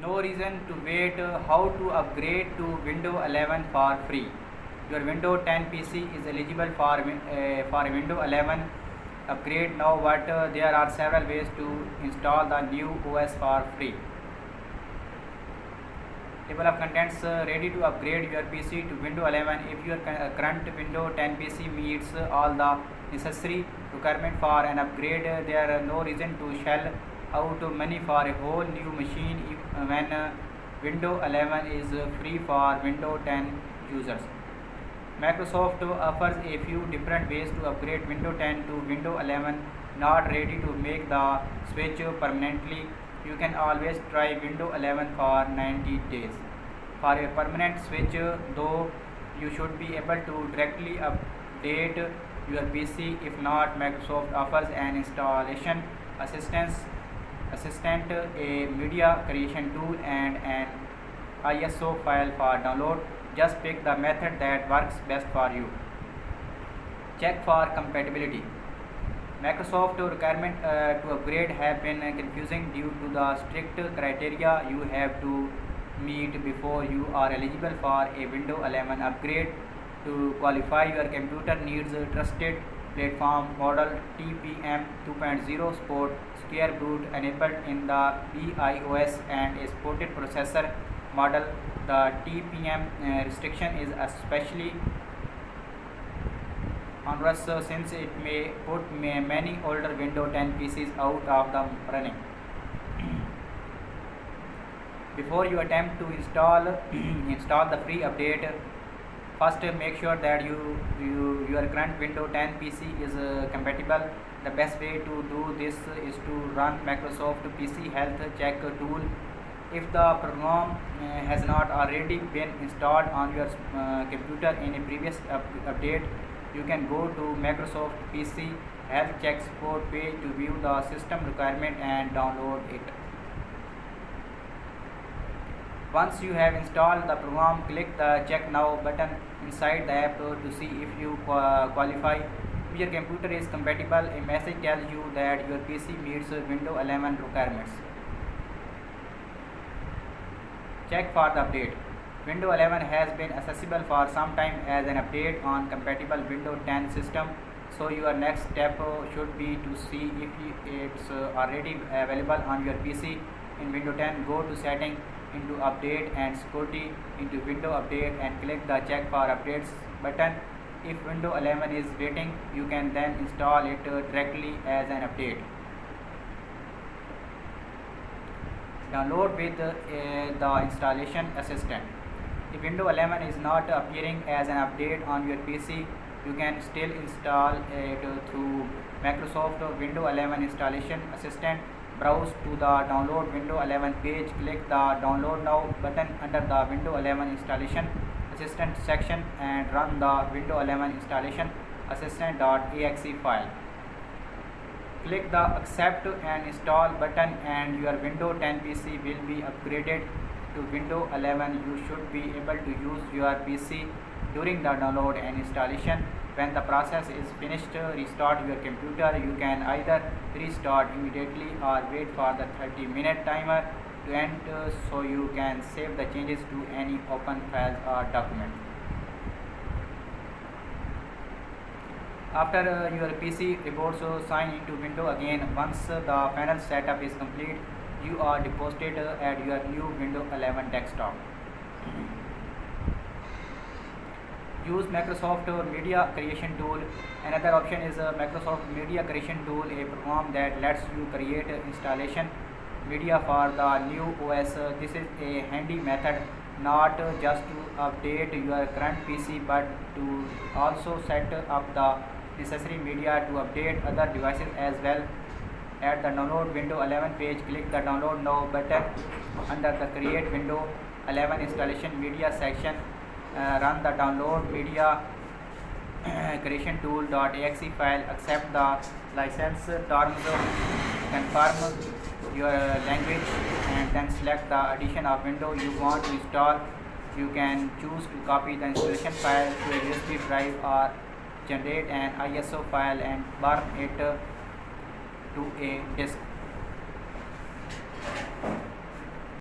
No reason to wait. How to upgrade to Windows 11 for free? Your Windows 10 PC is eligible for Windows 11 upgrade now, but there are several ways to install the new OS for free. Table of contents. Ready to upgrade your PC to Windows 11. If your current Windows 10 PC meets all the necessary requirement for an upgrade, there is no reason to shell out money for a whole new machine when Windows 11 is free for Windows 10 users. Microsoft offers a few different ways to upgrade Windows 10 to Windows 11. Not ready to make the switch permanently? You can always try Windows 11 for 90 days. For a permanent switch, though, you should be able to directly update your PC. If not, Microsoft offers an installation assistant, a media creation tool, and an ISO file for download. Just pick the method that works best for you. Check for compatibility. Microsoft requirements to upgrade have been confusing due to the strict criteria you have to meet before you are eligible for a Windows 11 upgrade. To qualify, your computer needs a trusted platform model TPM 2.0 support, Secure Boot enabled in the BIOS, and a supported processor model. The TPM restriction is especially onerous since it may put many older Windows 10 PCs out of the running. Before you attempt to install the free update, first make sure that your current Windows 10 PC is compatible. The best way to do this is to run Microsoft PC Health Check tool. If the program has not already been installed on your computer in a previous update, you can go to Microsoft PC Health Check support page to view the system requirement and download it. Once you have installed the program, click the Check Now button inside the app to see if you qualify. If your computer is compatible, a message tells you that your PC meets Windows 11 requirements. Check for the update. Windows 11 has been accessible for some time as an update on compatible Windows 10 system, so your next step should be to see if it's already available on your PC. In Windows 10, go to Settings, into Update and Security, into Windows Update, and click the Check for Updates button. If Windows 11 is waiting, you can then install it directly as an update. Download with the installation assistant. If Windows 11 is not appearing as an update on your PC, you can still install it through Microsoft Windows 11 Installation Assistant. Browse to the Download Windows 11 page, click the Download Now button under the Windows 11 Installation Assistant section and run the Windows 11 Installation Assistant.exe file. Click the Accept and Install button and your Windows 10 PC will be upgraded to Windows 11. You should be able to use your PC during the download and installation. When the process is finished, restart your computer. You can either restart immediately or wait for the 30-minute timer to end so you can save the changes to any open files or document. After your PC reports, sign into Windows again. Once the final setup is complete, you are deposited at your new Windows 11 desktop. Use Microsoft Media Creation Tool. Another option is Microsoft Media Creation Tool, a program that lets you create installation media for the new OS. This is a handy method not just to update your current PC but to also set up the necessary media to update other devices as well. At the Download Windows 11 page, click the Download Now button under the Create Windows 11 Installation Media section. Run the Download Media Creation Tool.exe file, accept the license terms, confirm your language, and then select the edition of Windows you want to install. You can choose to copy the installation file to a USB drive or generate an ISO file and burn it to a disk.